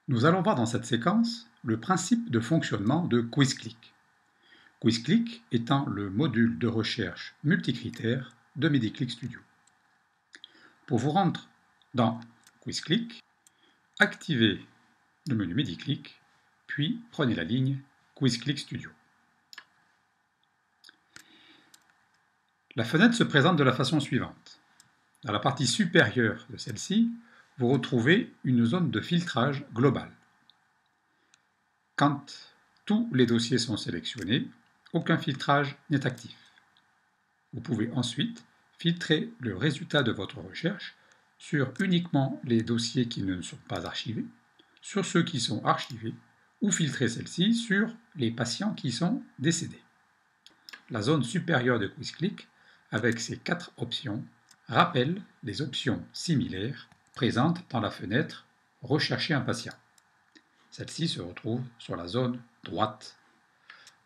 Nous allons voir dans cette séquence le principe de fonctionnement de QuizClick. QuizClick étant le module de recherche multicritères de MediClick Studio. Pour vous rendre dans QuizClick, activez le menu MediClick, puis prenez la ligne QuizClick Studio. La fenêtre se présente de la façon suivante. Dans la partie supérieure de celle-ci, vous retrouvez une zone de filtrage global. Quand tous les dossiers sont sélectionnés, aucun filtrage n'est actif. Vous pouvez ensuite filtrer le résultat de votre recherche sur uniquement les dossiers qui ne sont pas archivés, sur ceux qui sont archivés, ou filtrer celle-ci sur les patients qui sont décédés. La zone supérieure de QuizClick, avec ses 4 options, rappelle les options similaires présentes dans la fenêtre « Rechercher un patient ». Celle-ci se retrouve sur la zone droite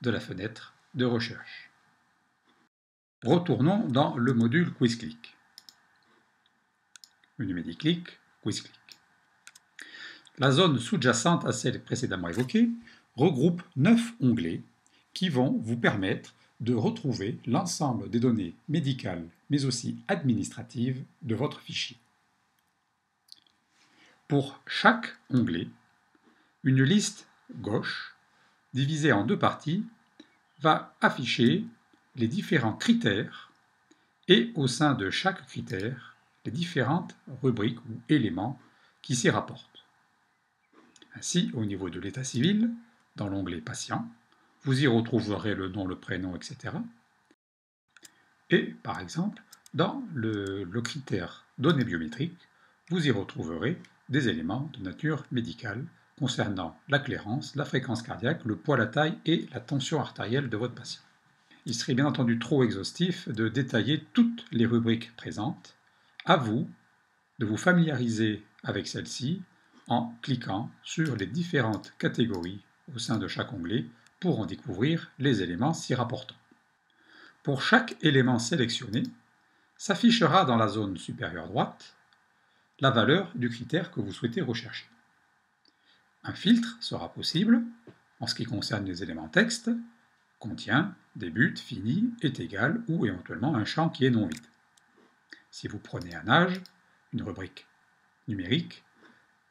de la fenêtre de recherche. Retournons dans le module QuizClick. Menu MediClick, QuizClick. La zone sous-jacente à celle précédemment évoquée regroupe 9 onglets qui vont vous permettre de retrouver l'ensemble des données médicales mais aussi administratives de votre fichier. Pour chaque onglet, une liste gauche, divisée en 2 parties, va afficher les différents critères et au sein de chaque critère, les différentes rubriques ou éléments qui s'y rapportent. Ainsi, au niveau de l'état civil, dans l'onglet Patient, vous y retrouverez le nom, le prénom, etc. Et, par exemple, dans le critère Données biométriques, vous y retrouverez des éléments de nature médicale concernant la clairance, la fréquence cardiaque, le poids, la taille et la tension artérielle de votre patient. Il serait bien entendu trop exhaustif de détailler toutes les rubriques présentes. À vous de vous familiariser avec celles-ci en cliquant sur les différentes catégories au sein de chaque onglet pour en découvrir les éléments s'y rapportant. Pour chaque élément sélectionné, s'affichera dans la zone supérieure droite la valeur du critère que vous souhaitez rechercher. Un filtre sera possible en ce qui concerne les éléments texte, contient, débute, finit, est égal ou éventuellement un champ qui est non vide. Si vous prenez un âge, une rubrique numérique,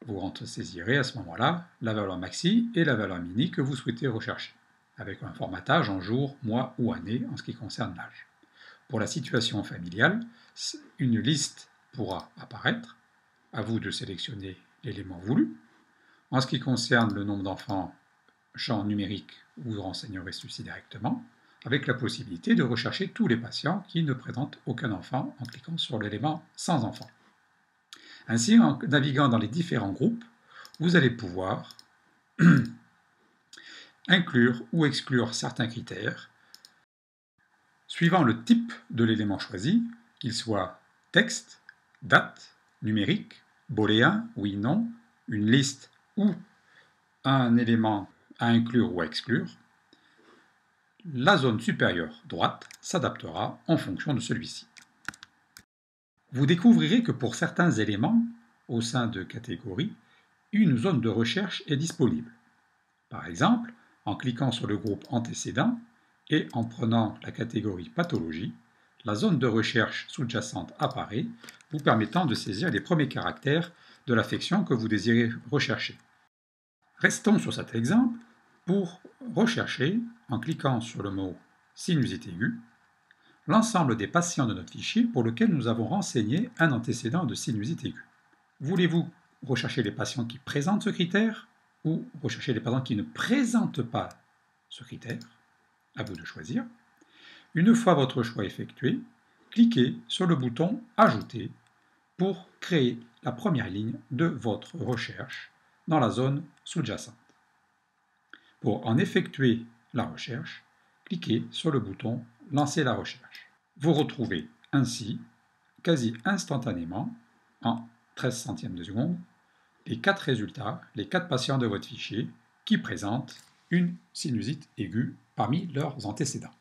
vous saisirez à ce moment-là la valeur maxi et la valeur mini que vous souhaitez rechercher, avec un formatage en jours, mois ou années en ce qui concerne l'âge. Pour la situation familiale, une liste pourra apparaître, à vous de sélectionner l'élément voulu. En ce qui concerne le nombre d'enfants, champ numérique, vous vous renseignerez ceci directement, avec la possibilité de rechercher tous les patients qui ne présentent aucun enfant en cliquant sur l'élément sans enfant. Ainsi, en naviguant dans les différents groupes, vous allez pouvoir inclure ou exclure certains critères suivant le type de l'élément choisi, qu'il soit texte, date, numérique, booléen, oui, non, une liste ou un élément à inclure ou à exclure. La zone supérieure droite s'adaptera en fonction de celui-ci. Vous découvrirez que pour certains éléments, au sein de catégories, une zone de recherche est disponible. Par exemple, en cliquant sur le groupe antécédent et en prenant la catégorie pathologie, la zone de recherche sous-jacente apparaît, vous permettant de saisir les premiers caractères de l'affection que vous désirez rechercher. Restons sur cet exemple pour rechercher, en cliquant sur le mot sinusite aiguë, l'ensemble des patients de notre fichier pour lequel nous avons renseigné un antécédent de sinusite aiguë. Voulez-vous rechercher les patients qui présentent ce critère ou rechercher les patients qui ne présentent pas ce critère? À vous de choisir. Une fois votre choix effectué, cliquez sur le bouton « Ajouter » pour créer la première ligne de votre recherche dans la zone sous-jacente. Pour en effectuer la recherche, cliquez sur le bouton « Lancer la recherche ». Vous retrouvez ainsi, quasi instantanément, en 13 centièmes de seconde, les 4 résultats, les 4 patients de votre fichier qui présentent une sinusite aiguë parmi leurs antécédents.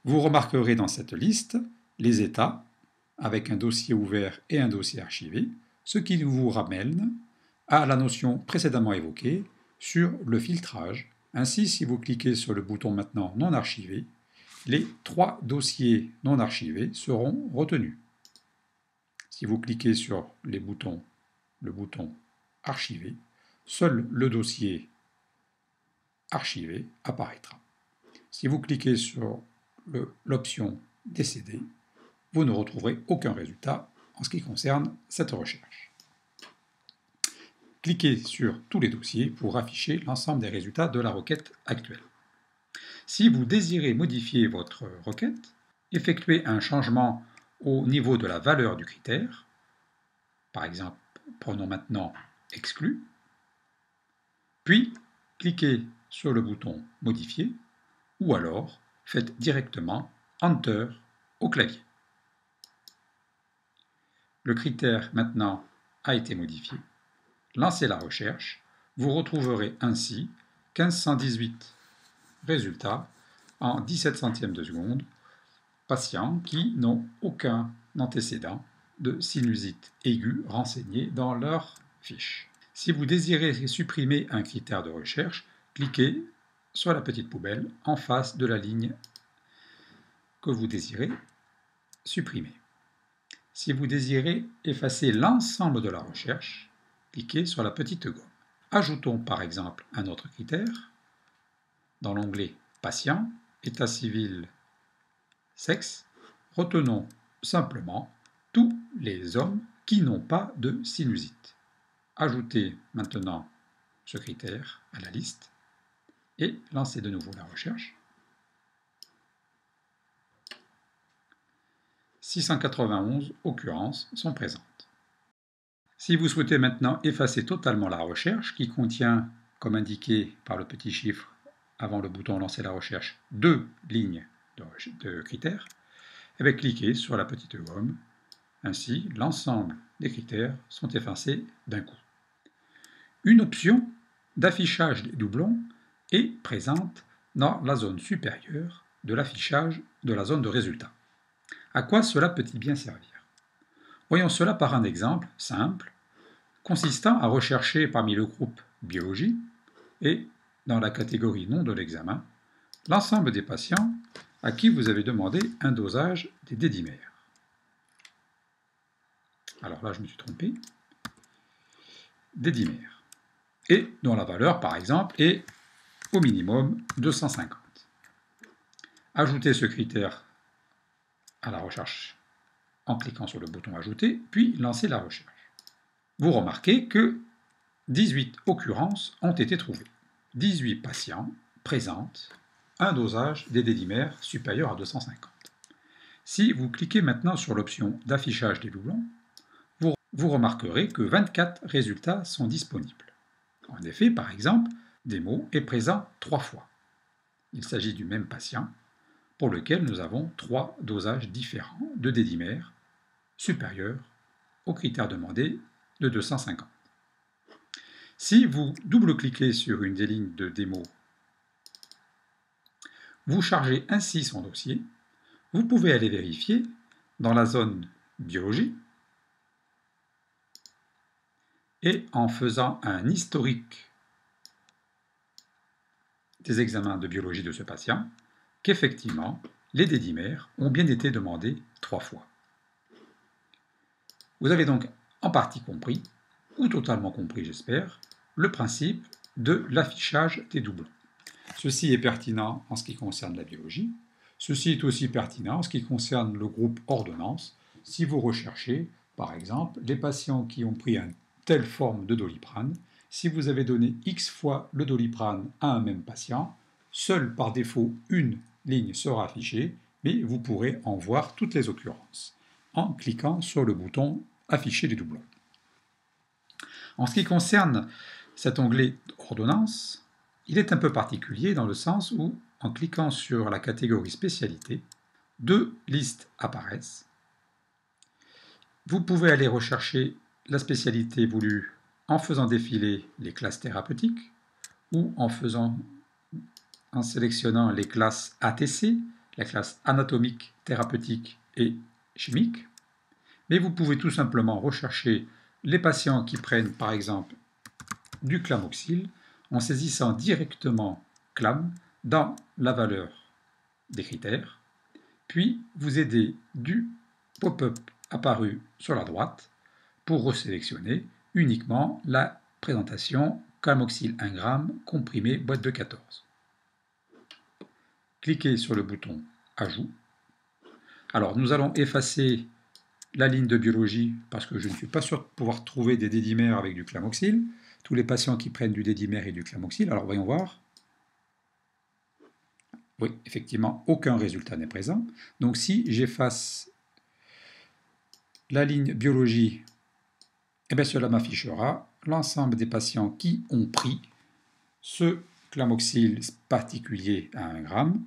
Vous remarquerez dans cette liste les états avec un dossier ouvert et un dossier archivé, ce qui vous ramène à la notion précédemment évoquée sur le filtrage. Ainsi, si vous cliquez sur le bouton maintenant non archivé, les 3 dossiers non archivés seront retenus. Si vous cliquez sur le bouton archivé, seul le dossier archivé apparaîtra. Si vous cliquez sur l'option décédé, vous ne retrouverez aucun résultat en ce qui concerne cette recherche. Cliquez sur tous les dossiers pour afficher l'ensemble des résultats de la requête actuelle. Si vous désirez modifier votre requête, effectuez un changement au niveau de la valeur du critère. Par exemple, prenons maintenant exclu, puis cliquez sur le bouton modifier ou alors faites directement Enter au clavier. Le critère maintenant a été modifié. Lancez la recherche. Vous retrouverez ainsi 1518 résultats en 17 centièmes de seconde, patients qui n'ont aucun antécédent de sinusite aiguë renseigné dans leur fiche. Si vous désirez supprimer un critère de recherche, cliquez sur la petite poubelle en face de la ligne que vous désirez supprimer. Si vous désirez effacer l'ensemble de la recherche, cliquez sur la petite gomme. Ajoutons par exemple un autre critère dans l'onglet Patient, État civil, Sexe. Retenons simplement tous les hommes qui n'ont pas de sinusite. Ajoutez maintenant ce critère à la liste et lancez de nouveau la recherche. 691 occurrences sont présentes. Si vous souhaitez maintenant effacer totalement la recherche qui contient, comme indiqué par le petit chiffre avant le bouton Lancer la recherche, 2 lignes de critères, cliquez sur la petite gomme. Ainsi, l'ensemble des critères sont effacés d'un coup. Une option d'affichage des doublons est présente dans la zone supérieure de l'affichage de la zone de résultats. À quoi cela peut-il bien servir? Voyons cela par un exemple simple, consistant à rechercher parmi le groupe biologie et dans la catégorie nom de l'examen, l'ensemble des patients à qui vous avez demandé un dosage des dédimères. Alors là, je me suis trompé. Dédimères. Et dont la valeur, par exemple, est au minimum 250. Ajoutez ce critère à la recherche en cliquant sur le bouton Ajouter, puis lancez la recherche. Vous remarquez que 18 occurrences ont été trouvées. 18 patients présentent un dosage des dédimères supérieur à 250. Si vous cliquez maintenant sur l'option d'affichage des doublons, vous remarquerez que 24 résultats sont disponibles. En effet, par exemple, Démo est présent 3 fois. Il s'agit du même patient pour lequel nous avons 3 dosages différents de dédimères supérieurs au critère demandé de 250. Si vous double-cliquez sur une des lignes de démo, vous chargez ainsi son dossier, vous pouvez aller vérifier dans la zone biologie et en faisant un historique des examens de biologie de ce patient, qu'effectivement, les dédimères ont bien été demandés 3 fois. Vous avez donc en partie compris, ou totalement compris j'espère, le principe de l'affichage des doublons. Ceci est pertinent en ce qui concerne la biologie. Ceci est aussi pertinent en ce qui concerne le groupe ordonnance, si vous recherchez, par exemple, les patients qui ont pris une telle forme de Doliprane. Si vous avez donné X fois le Doliprane à un même patient, seule par défaut une ligne sera affichée, mais vous pourrez en voir toutes les occurrences en cliquant sur le bouton Afficher les doublons. En ce qui concerne cet onglet Ordonnance, il est un peu particulier dans le sens où, en cliquant sur la catégorie Spécialité, 2 listes apparaissent. Vous pouvez aller rechercher la spécialité voulue en faisant défiler les classes thérapeutiques ou en sélectionnant les classes ATC, la classe anatomique, thérapeutique et chimique. Mais vous pouvez tout simplement rechercher les patients qui prennent par exemple du clamoxyle en saisissant directement clam dans la valeur des critères, puis vous aidez du pop-up apparu sur la droite pour resélectionner uniquement la présentation clamoxyle 1 g comprimé boîte de 14. Cliquez sur le bouton Ajout. Alors nous allons effacer la ligne de biologie parce que je ne suis pas sûr de pouvoir trouver des dédimères avec du clamoxyle. Tous les patients qui prennent du dédimère et du clamoxyle, alors voyons voir. Oui, effectivement, aucun résultat n'est présent. Donc si j'efface la ligne biologie, eh bien cela m'affichera l'ensemble des patients qui ont pris ce clamoxyle particulier à 1 g.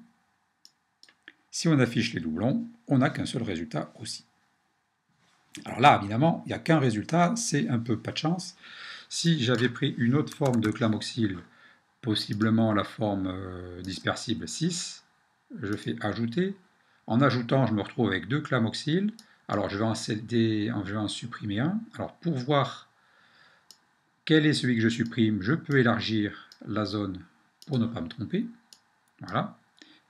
Si on affiche les doublons, on n'a qu'un seul résultat aussi. Alors là, évidemment, il n'y a qu'un résultat, c'est un peu pas de chance. Si j'avais pris une autre forme de clamoxyle, possiblement la forme dispersible 6, je fais ajouter. En ajoutant, je me retrouve avec 2 clamoxyles. Alors je vais en supprimer un. Alors pour voir quel est celui que je supprime, je peux élargir la zone pour ne pas me tromper. Voilà.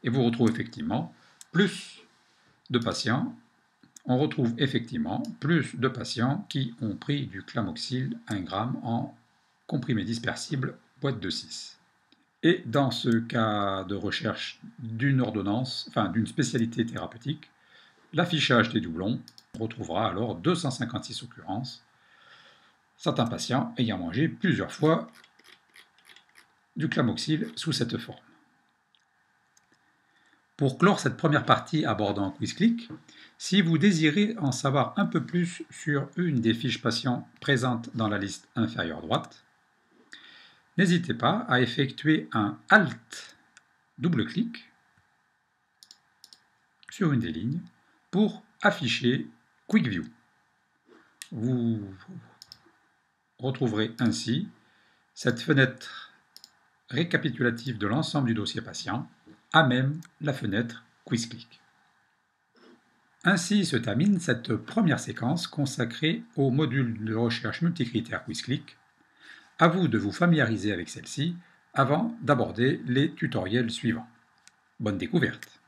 Et vous retrouvez effectivement plus de patients. On retrouve effectivement plus de patients qui ont pris du clamoxyle 1 g en comprimé dispersible boîte de 6. Et dans ce cas de recherche d'une ordonnance, enfin d'une spécialité thérapeutique, l'affichage des doublons retrouvera alors 256 occurrences, certains patients ayant mangé plusieurs fois du clamoxyle sous cette forme. Pour clore cette première partie abordant QuizClick, si vous désirez en savoir un peu plus sur une des fiches patients présentes dans la liste inférieure droite, n'hésitez pas à effectuer un Alt double-clic sur une des lignes pour afficher Quick View. Vous retrouverez ainsi cette fenêtre récapitulative de l'ensemble du dossier patient, à même la fenêtre QuizClick. Ainsi se termine cette première séquence consacrée au module de recherche multicritère QuizClick. À vous de vous familiariser avec celle-ci avant d'aborder les tutoriels suivants. Bonne découverte!